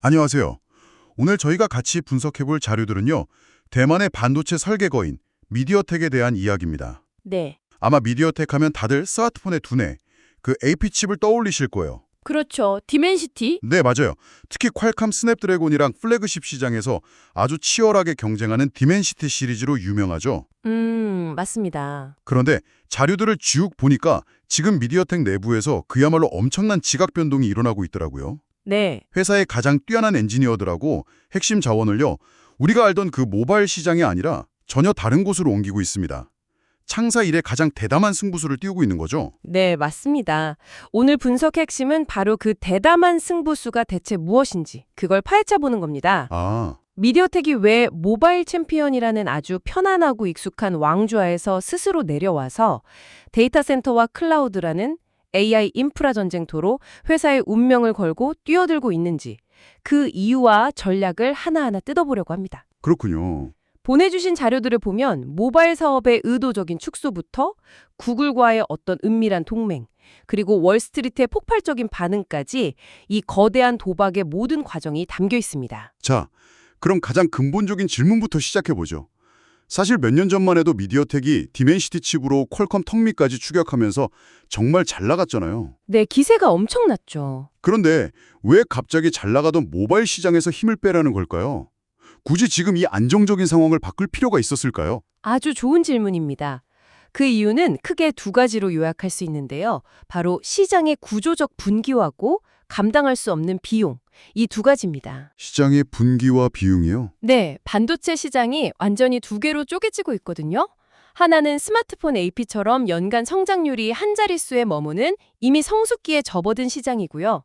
안녕하세요. 오늘 저희가 같이 분석해볼 자료들은요. 대만의 반도체 설계거인 미디어텍에 대한 이야기입니다. 네. 아마 미디어텍 하면 다들 스마트폰의 두뇌, 그 AP칩을 떠올리실 거예요. 그렇죠. 디멘시티? 네, 맞아요. 특히 퀄컴 스냅드래곤이랑 플래그십 시장에서 아주 치열하게 경쟁하는 디멘시티 시리즈로 유명하죠. 맞습니다. 그런데 자료들을 쭉 보니까 지금 미디어텍 내부에서 그야말로 엄청난 지각 변동이 일어나고 있더라고요. 네. 회사의 가장 뛰어난 엔지니어들하고 핵심 자원을요, 우리가 알던 그 모바일 시장이 아니라 전혀 다른 곳으로 옮기고 있습니다. 창사 이래 가장 대담한 승부수를 띄우고 있는 거죠. 네, 맞습니다. 오늘 분석 핵심은 바로 그 대담한 승부수가 대체 무엇인지 그걸 파헤쳐 보는 겁니다. 아, 미디어텍이 왜 모바일 챔피언이라는 아주 편안하고 익숙한 왕좌에서 스스로 내려와서 데이터 센터와 클라우드라는 AI 인프라 전쟁터로 회사의 운명을 걸고 뛰어들고 있는지 그 이유와 전략을 하나하나 뜯어보려고 합니다. 그렇군요. 보내주신 자료들을 보면 모바일 사업의 의도적인 축소부터 구글과의 어떤 은밀한 동맹, 그리고 월스트리트의 폭발적인 반응까지 이 거대한 도박의 모든 과정이 담겨 있습니다. 자, 그럼 가장 근본적인 질문부터 시작해보죠. 사실 몇 년 전만 해도 미디어텍이 디멘시티 칩으로 퀄컴 턱밑까지 추격하면서 정말 잘 나갔잖아요. 네, 기세가 엄청났죠. 그런데 왜 갑자기 잘 나가던 모바일 시장에서 힘을 빼라는 걸까요? 굳이 지금 이 안정적인 상황을 바꿀 필요가 있었을까요? 아주 좋은 질문입니다. 그 이유는 크게 두 가지로 요약할 수 있는데요. 바로 시장의 구조적 분기화고 감당할 수 없는 비용, 이 두 가지입니다. 시장의 분기와 비용이요? 네, 반도체 시장이 완전히 두 개로 쪼개지고 있거든요. 하나는 스마트폰 AP처럼 연간 성장률이 한 자릿수에 머무는 이미 성숙기에 접어든 시장이고요.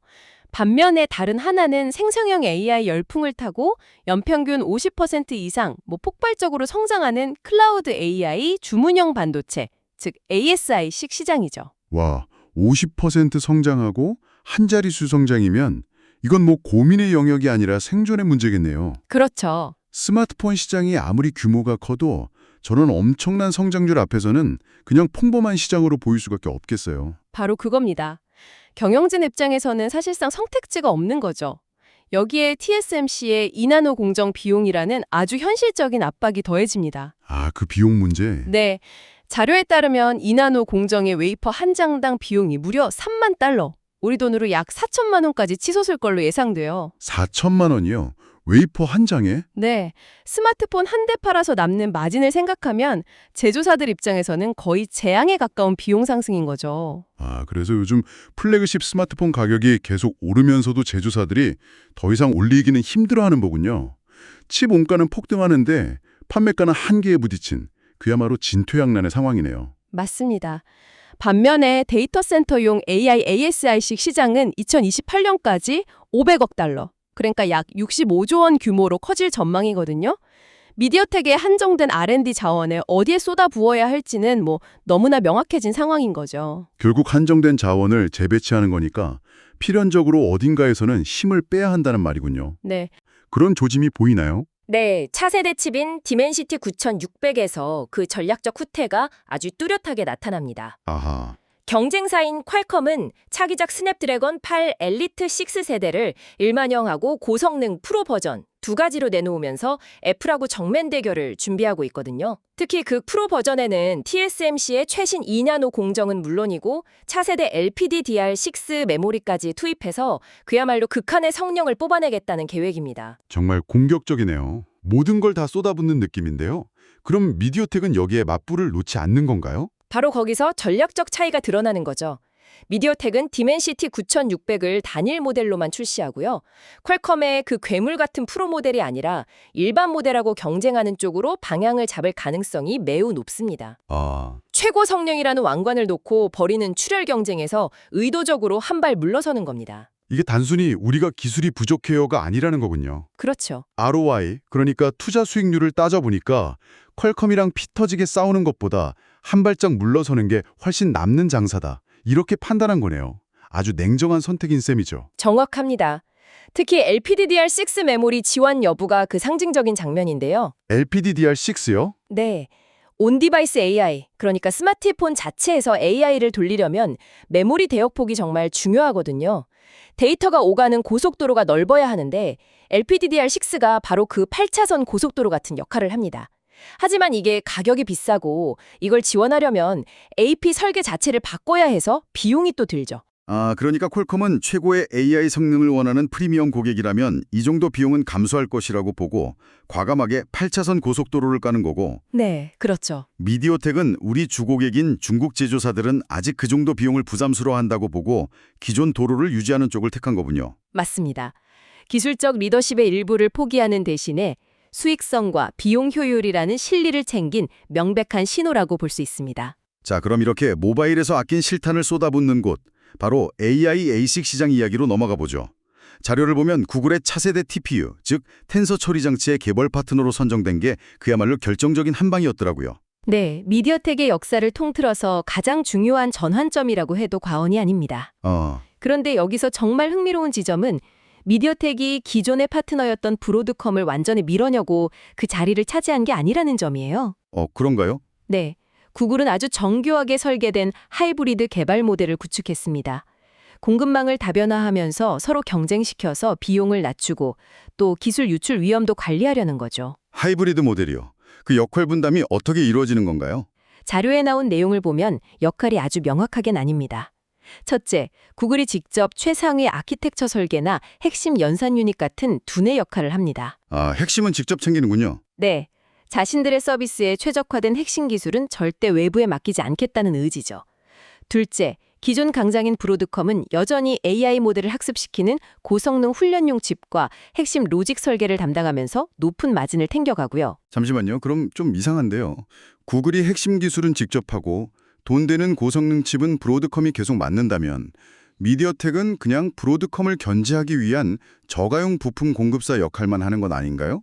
반면에 다른 하나는 생성형 AI 열풍을 타고 연평균 50% 이상 폭발적으로 성장하는 클라우드 AI 주문형 반도체, 즉 ASI식 시장이죠. 와, 50% 성장하고 한 자릿수 성장이면 이건 뭐 고민의 영역이 아니라 생존의 문제겠네요. 그렇죠. 스마트폰 시장이 아무리 규모가 커도 저런 엄청난 성장률 앞에서는 그냥 평범한 시장으로 보일 수밖에 없겠어요. 바로 그겁니다. 경영진 입장에서는 사실상 선택지가 없는 거죠. 여기에 TSMC의 2나노 공정 비용이라는 아주 현실적인 압박이 더해집니다. 아, 그 비용 문제. 네, 자료에 따르면 2나노 공정의 웨이퍼 한 장당 비용이 무려 3만 달러, 우리 돈으로 약 4천만 원까지 치솟을 걸로 예상돼요. 4천만 원이요? 웨이퍼 한 장에? 네, 스마트폰 한 대 팔아서 남는 마진을 생각하면 제조사들 입장에서는 거의 재앙에 가까운 비용 상승인 거죠. 아, 그래서 요즘 플래그십 스마트폰 가격이 계속 오르면서도 제조사들이 더 이상 올리기는 힘들어하는 거군요. 칩 원가는 폭등하는데 판매가는 한계에 부딪힌 그야말로 진퇴양난의 상황이네요. 맞습니다. 반면에 데이터 센터용 AI ASI식 시장은 2028년까지 500억 달러, 그러니까 약 65조 원 규모로 커질 전망이거든요. 미디어텍의 한정된 R&D 자원을 어디에 쏟아부어야 할지는 너무나 명확해진 상황인 거죠. 결국 한정된 자원을 재배치하는 거니까 필연적으로 어딘가에서는 힘을 빼야 한다는 말이군요. 네. 그런 조짐이 보이나요? 네, 차세대 칩인 디멘시티 9600에서 그 전략적 후퇴가 아주 뚜렷하게 나타납니다. 아하. 경쟁사인 퀄컴은 차기작 스냅드래곤 8 엘리트 6 세대를 일만형하고 고성능 프로 버전 두 가지로 내놓으면서 애플하고 정면 대결을 준비하고 있거든요. 특히 그 프로 버전에는 TSMC의 최신 2나노 공정은 물론이고 차세대 LPDDR6 메모리까지 투입해서 그야말로 극한의 성능을 뽑아내겠다는 계획입니다. 정말 공격적이네요. 모든 걸 다 쏟아붓는 느낌인데요. 그럼 미디어텍은 여기에 맞불을 놓지 않는 건가요? 바로 거기서 전략적 차이가 드러나는 거죠. 미디어텍은 디멘시티 9600을 단일 모델로만 출시하고요. 퀄컴의 그 괴물 같은 프로 모델이 아니라 일반 모델하고 경쟁하는 쪽으로 방향을 잡을 가능성이 매우 높습니다. 아, 최고 성능이라는 왕관을 놓고 벌이는 출혈 경쟁에서 의도적으로 한 발 물러서는 겁니다. 이게 단순히 우리가 기술이 부족해요가 아니라는 거군요. 그렇죠. ROI, 그러니까 투자 수익률을 따져보니까 퀄컴이랑 피 터지게 싸우는 것보다 한 발짝 물러서는 게 훨씬 남는 장사다. 이렇게 판단한 거네요. 아주 냉정한 선택인 셈이죠. 정확합니다. 특히 LPDDR6 메모리 지원 여부가 그 상징적인 장면인데요. LPDDR6요? 네. 온디바이스 AI, 그러니까 스마트폰 자체에서 AI를 돌리려면 메모리 대역폭이 정말 중요하거든요. 데이터가 오가는 고속도로가 넓어야 하는데 LPDDR6가 바로 그 8차선 고속도로 같은 역할을 합니다. 하지만 이게 가격이 비싸고 이걸 지원하려면 AP 설계 자체를 바꿔야 해서 비용이 또 들죠. 아, 그러니까 퀄컴은 최고의 AI 성능을 원하는 프리미엄 고객이라면 이 정도 비용은 감수할 것이라고 보고 과감하게 8차선 고속도로를 까는 거고, 네, 그렇죠. 미디어텍은 우리 주고객인 중국 제조사들은 아직 그 정도 비용을 부담스러워한다고 보고 기존 도로를 유지하는 쪽을 택한 거군요. 맞습니다. 기술적 리더십의 일부를 포기하는 대신에 수익성과 비용 효율이라는 실리를 챙긴 명백한 신호라고 볼 수 있습니다. 자, 그럼 이렇게 모바일에서 아낀 실탄을 쏟아붓는 곳, 바로 AI ASIC 시장 이야기로 넘어가 보죠. 자료를 보면 구글의 차세대 TPU, 즉 텐서 처리 장치의 개발 파트너로 선정된 게 그야말로 결정적인 한 방이었더라고요. 네, 미디어텍의 역사를 통틀어서 가장 중요한 전환점이라고 해도 과언이 아닙니다. 그런데 여기서 정말 흥미로운 지점은 미디어텍이 기존의 파트너였던 브로드컴을 완전히 밀어내고 그 자리를 차지한 게 아니라는 점이에요. 그런가요? 네, 구글은 아주 정교하게 설계된 하이브리드 개발 모델을 구축했습니다. 공급망을 다변화하면서 서로 경쟁시켜서 비용을 낮추고 또 기술 유출 위험도 관리하려는 거죠. 하이브리드 모델이요. 그 역할 분담이 어떻게 이루어지는 건가요? 자료에 나온 내용을 보면 역할이 아주 명확하게 나뉩니다. 첫째, 구글이 직접 최상위 아키텍처 설계나 핵심 연산 유닛 같은 두뇌 역할을 합니다. 아, 핵심은 직접 챙기는군요. 네, 자신들의 서비스에 최적화된 핵심 기술은 절대 외부에 맡기지 않겠다는 의지죠. 둘째, 기존 강장인 브로드컴은 여전히 AI 모델을 학습시키는 고성능 훈련용 칩과 핵심 로직 설계를 담당하면서 높은 마진을 챙겨가고요. 잠시만요. 그럼 좀 이상한데요. 구글이 핵심 기술은 직접 하고 돈 되는 고성능 칩은 브로드컴이 계속 맡는다면 미디어텍은 그냥 브로드컴을 견제하기 위한 저가용 부품 공급사 역할만 하는 건 아닌가요?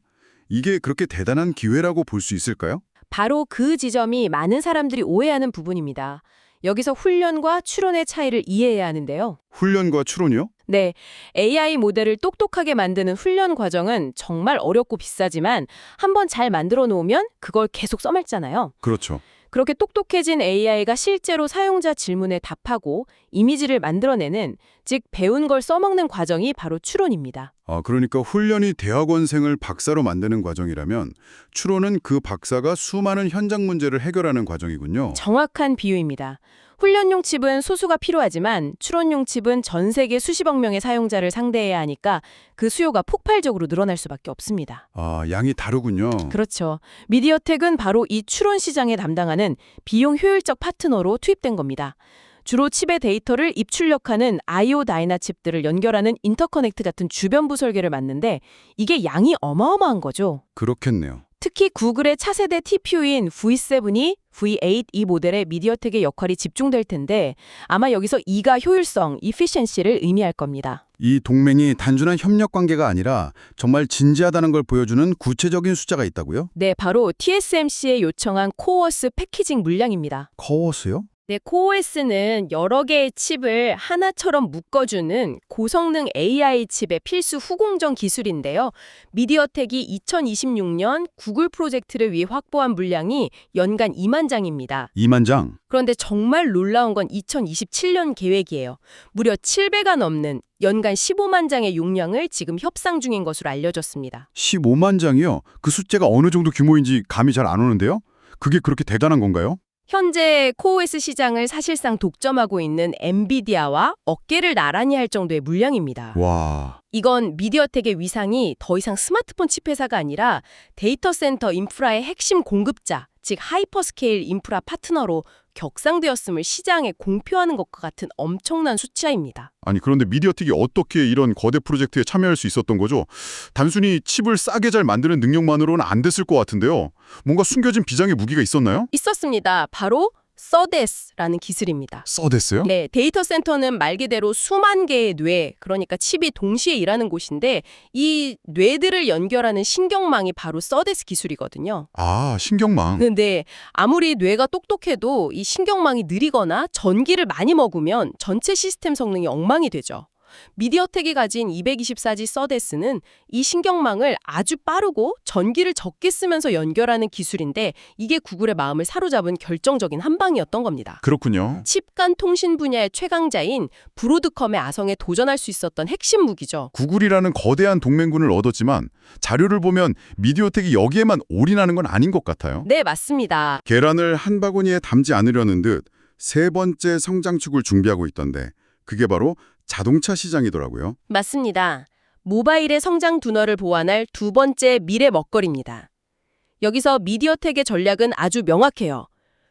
이게 그렇게 대단한 기회라고 볼 수 있을까요? 바로 그 지점이 많은 사람들이 오해하는 부분입니다. 여기서 훈련과 추론의 차이를 이해해야 하는데요. 훈련과 추론이요? 네, AI 모델을 똑똑하게 만드는 훈련 과정은 정말 어렵고 비싸지만 한번 잘 만들어 놓으면 그걸 계속 써먹잖아요. 그렇죠. 그렇게 똑똑해진 AI가 실제로 사용자 질문에 답하고 이미지를 만들어내는, 즉 배운 걸 써먹는 과정이 바로 추론입니다. 그러니까 훈련이 대학원생을 박사로 만드는 과정이라면 추론은 그 박사가 수많은 현장 문제를 해결하는 과정이군요. 정확한 비유입니다. 훈련용 칩은 소수가 필요하지만 추론용 칩은 전 세계 수십억 명의 사용자를 상대해야 하니까 그 수요가 폭발적으로 늘어날 수밖에 없습니다. 양이 다르군요. 그렇죠. 미디어텍은 바로 이 추론 시장에 담당하는 비용 효율적 파트너로 투입된 겁니다. 주로 칩의 데이터를 입출력하는 I/O 다이나 칩들을 연결하는 인터커넥트 같은 주변부 설계를 맡는데 이게 양이 어마어마한 거죠. 그렇겠네요. 특히 구글의 차세대 TPU인 V7이 V8 이 모델의 미디어텍의 역할이 집중될 텐데 아마 여기서 E가 효율성, efficiency를 의미할 겁니다. 이 동맹이 단순한 협력 관계가 아니라 정말 진지하다는 걸 보여주는 구체적인 숫자가 있다고요? 네, 바로 TSMC에 요청한 코어스 패키징 물량입니다. 커워스요? 네, 코어S는 여러 개의 칩을 하나처럼 묶어주는 고성능 AI 칩의 필수 후공정 기술인데요. 미디어텍이 2026년 구글 프로젝트를 위해 확보한 물량이 연간 2만 장입니다. 2만 장? 그런데 정말 놀라운 건 2027년 계획이에요. 무려 7배가 넘는 연간 15만 장의 용량을 지금 협상 중인 것으로 알려졌습니다. 15만 장이요? 그 숫자가 어느 정도 규모인지 감이 잘 안 오는데요? 그게 그렇게 대단한 건가요? 현재 코어S 시장을 사실상 독점하고 있는 엔비디아와 어깨를 나란히 할 정도의 물량입니다. 와... 이건 미디어텍의 위상이 더 이상 스마트폰 칩 회사가 아니라 데이터 센터 인프라의 핵심 공급자, 즉 하이퍼스케일 인프라 파트너로 격상되었음을 시장에 공표하는 것과 같은 엄청난 수치입니다. 아니 그런데 미디어텍이 어떻게 이런 거대 프로젝트에 참여할 수 있었던 거죠? 단순히 칩을 싸게 잘 만드는 능력만으로는 안 됐을 것 같은데요. 뭔가 숨겨진 비장의 무기가 있었나요? 있었습니다. 바로 서데스라는 기술입니다. 써댔어요? 네, 데이터 센터는 말 그대로 수만 개의 뇌, 그러니까 칩이 동시에 일하는 곳인데 이 뇌들을 연결하는 신경망이 바로 서데스 기술이거든요. 신경망. 근데 아무리 뇌가 똑똑해도 이 신경망이 느리거나 전기를 많이 먹으면 전체 시스템 성능이 엉망이 되죠. 미디어텍이 가진 224G 서데스는 이 신경망을 아주 빠르고 전기를 적게 쓰면서 연결하는 기술인데 이게 구글의 마음을 사로잡은 결정적인 한 방이었던 겁니다. 그렇군요. 칩 간 통신 분야의 최강자인 브로드컴의 아성에 도전할 수 있었던 핵심 무기죠. 구글이라는 거대한 동맹군을 얻었지만 자료를 보면 미디어텍이 여기에만 올인하는 건 아닌 것 같아요. 네, 맞습니다. 계란을 한 바구니에 담지 않으려는 듯 세 번째 성장축을 준비하고 있던데 그게 바로 자동차 시장이더라고요. 맞습니다. 모바일의 성장 둔화를 보완할 두 번째 미래 먹거리입니다. 여기서 미디어텍의 전략은 아주 명확해요.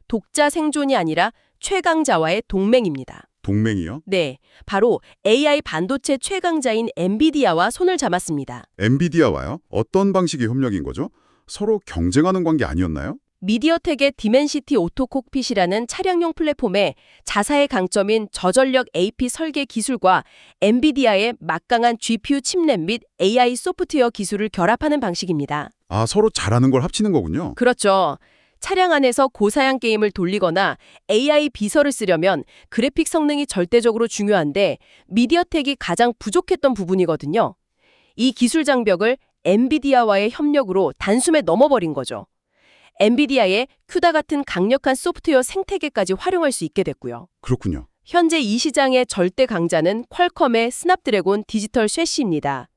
독자 생존이 아니라 최강자와의 동맹입니다. 동맹이요? 네, 바로 AI 반도체 최강자인 엔비디아와 손을 잡았습니다. 엔비디아와요? 어떤 방식의 협력인 거죠? 서로 경쟁하는 관계 아니었나요? 미디어텍의 디멘시티 오토 콕핏이라는 차량용 플랫폼에 자사의 강점인 저전력 AP 설계 기술과 엔비디아의 막강한 GPU 칩넷 및 AI 소프트웨어 기술을 결합하는 방식입니다. 아, 서로 잘하는 걸 합치는 거군요. 그렇죠. 차량 안에서 고사양 게임을 돌리거나 AI 비서를 쓰려면 그래픽 성능이 절대적으로 중요한데 미디어텍이 가장 부족했던 부분이거든요. 이 기술 장벽을 엔비디아와의 협력으로 단숨에 넘어버린 거죠. 엔비디아의 큐다 같은 강력한 소프트웨어 생태계까지 활용할 수 있게 됐고요. 그렇군요. 현재 이 시장의 절대 강자는 퀄컴의 스냅드래곤 디지털 쇠시입니다.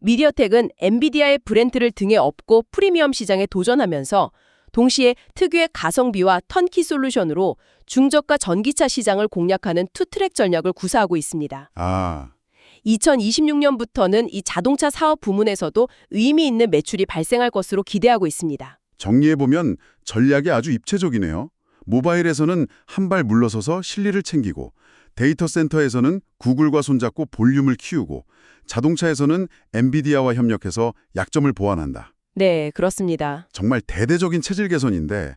미디어텍은 엔비디아의 브랜드를 등에 업고 프리미엄 시장에 도전하면서 동시에 특유의 가성비와 턴키 솔루션으로 중저가 전기차 시장을 공략하는 투트랙 전략을 구사하고 있습니다. 아, 2026년부터는 이 자동차 사업 부문에서도 의미 있는 매출이 발생할 것으로 기대하고 있습니다. 정리해보면 전략이 아주 입체적이네요. 모바일에서는 한 발 물러서서 실리를 챙기고 데이터 센터에서는 구글과 손잡고 볼륨을 키우고 자동차에서는 엔비디아와 협력해서 약점을 보완한다. 네, 그렇습니다. 정말 대대적인 체질 개선인데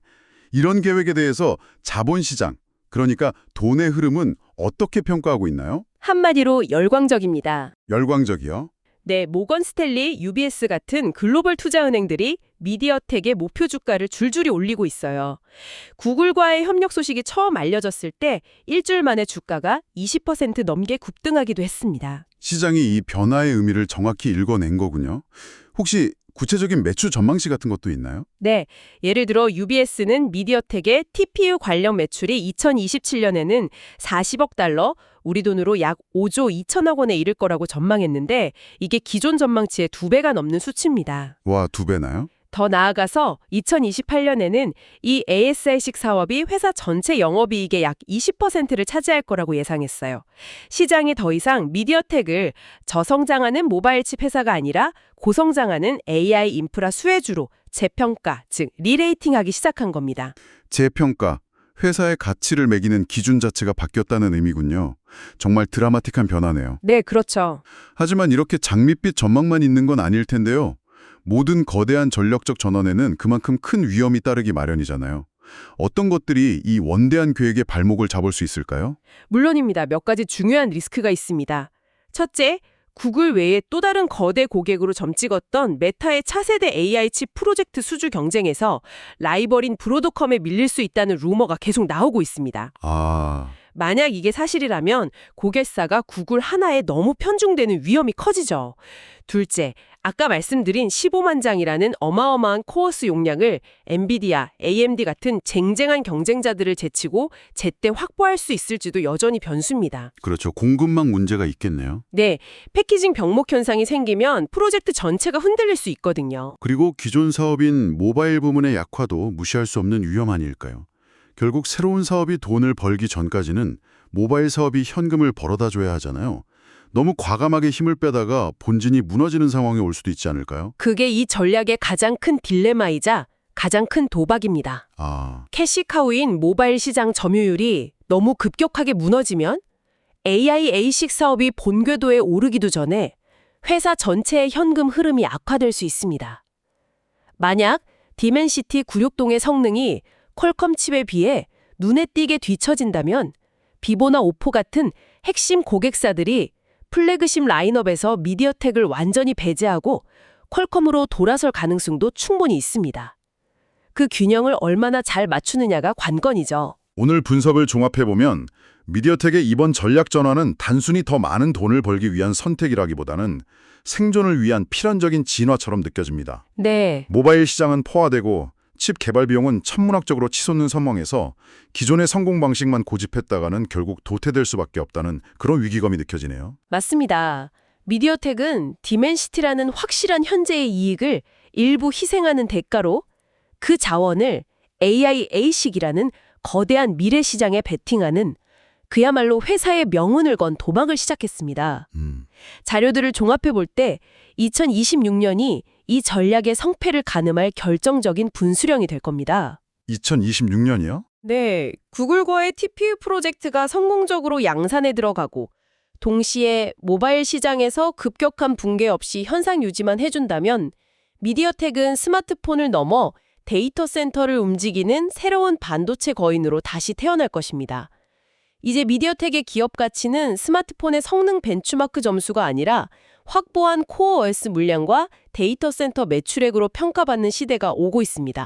이런 계획에 대해서 자본시장, 그러니까 돈의 흐름은 어떻게 평가하고 있나요? 한마디로 열광적입니다. 열광적이요? 네, 모건 스탠리, UBS 같은 글로벌 투자은행들이 미디어텍의 목표 주가를 줄줄이 올리고 있어요. 구글과의 협력 소식이 처음 알려졌을 때 일주일 만에 주가가 20% 넘게 급등하기도 했습니다. 시장이 이 변화의 의미를 정확히 읽어낸 거군요. 혹시 구체적인 매출 전망치 같은 것도 있나요? 네, 예를 들어 UBS는 미디어텍의 TPU 관련 매출이 2027년에는 40억 달러, 우리 돈으로 약 5조 2천억 원에 이를 거라고 전망했는데 이게 기존 전망치의 2배가 넘는 수치입니다. 와, 2배나요? 더 나아가서 2028년에는 이 ASI식 사업이 회사 전체 영업이익의 약 20%를 차지할 거라고 예상했어요. 시장이 더 이상 미디어텍을 저성장하는 모바일 칩 회사가 아니라 고성장하는 AI 인프라 수혜주로 재평가, 즉 리레이팅하기 시작한 겁니다. 재평가, 회사의 가치를 매기는 기준 자체가 바뀌었다는 의미군요. 정말 드라마틱한 변화네요. 네, 그렇죠. 하지만 이렇게 장밋빛 전망만 있는 건 아닐 텐데요. 모든 거대한 전력적 전환에는 그만큼 큰 위험이 따르기 마련이잖아요. 어떤 것들이 이 원대한 계획의 발목을 잡을 수 있을까요? 물론입니다. 몇 가지 중요한 리스크가 있습니다. 첫째, 구글 외에 또 다른 거대 고객으로 점찍었던 메타의 차세대 AI 칩 프로젝트 수주 경쟁에서 라이벌인 브로드컴에 밀릴 수 있다는 루머가 계속 나오고 있습니다. 아, 만약 이게 사실이라면 고객사가 구글 하나에 너무 편중되는 위험이 커지죠. 둘째, 아까 말씀드린 15만 장이라는 어마어마한 코어스 용량을 엔비디아, AMD 같은 쟁쟁한 경쟁자들을 제치고 제때 확보할 수 있을지도 여전히 변수입니다. 그렇죠. 공급망 문제가 있겠네요. 네, 패키징 병목 현상이 생기면 프로젝트 전체가 흔들릴 수 있거든요. 그리고 기존 사업인 모바일 부문의 약화도 무시할 수 없는 위험 아닐까요? 결국 새로운 사업이 돈을 벌기 전까지는 모바일 사업이 현금을 벌어다 줘야 하잖아요. 너무 과감하게 힘을 빼다가 본진이 무너지는 상황이 올 수도 있지 않을까요? 그게 이 전략의 가장 큰 딜레마이자 가장 큰 도박입니다. 아, 캐시카우인 모바일 시장 점유율이 너무 급격하게 무너지면 AI ASIC 사업이 본궤도에 오르기도 전에 회사 전체의 현금 흐름이 악화될 수 있습니다. 만약 디멘시티 96동의 성능이 퀄컴 칩에 비해 눈에 띄게 뒤처진다면 비보나 오포 같은 핵심 고객사들이 플래그십 라인업에서 미디어텍을 완전히 배제하고 퀄컴으로 돌아설 가능성도 충분히 있습니다. 그 균형을 얼마나 잘 맞추느냐가 관건이죠. 오늘 분석을 종합해보면 미디어텍의 이번 전략 전환은 단순히 더 많은 돈을 벌기 위한 선택이라기보다는 생존을 위한 필연적인 진화처럼 느껴집니다. 네. 모바일 시장은 포화되고 칩 개발 비용은 천문학적으로 치솟는 선망에서 기존의 성공 방식만 고집했다가는 결국 도태될 수밖에 없다는 그런 위기감이 느껴지네요. 맞습니다. 미디어텍은 디멘시티라는 확실한 현재의 이익을 일부 희생하는 대가로 그 자원을 AI ASIC이라는 거대한 미래 시장에 베팅하는 그야말로 회사의 명운을 건 도박을 시작했습니다. 자료들을 종합해 볼 때 2026년이 이 전략의 성패를 가늠할 결정적인 분수령이 될 겁니다. 2026년이요? 네, 구글과의 TPU 프로젝트가 성공적으로 양산에 들어가고 동시에 모바일 시장에서 급격한 붕괴 없이 현상 유지만 해준다면 미디어텍은 스마트폰을 넘어 데이터 센터를 움직이는 새로운 반도체 거인으로 다시 태어날 것입니다. 이제 미디어텍의 기업 가치는 스마트폰의 성능 벤치마크 점수가 아니라 확보한 코어 OS 물량과 데이터 센터 매출액으로 평가받는 시대가 오고 있습니다.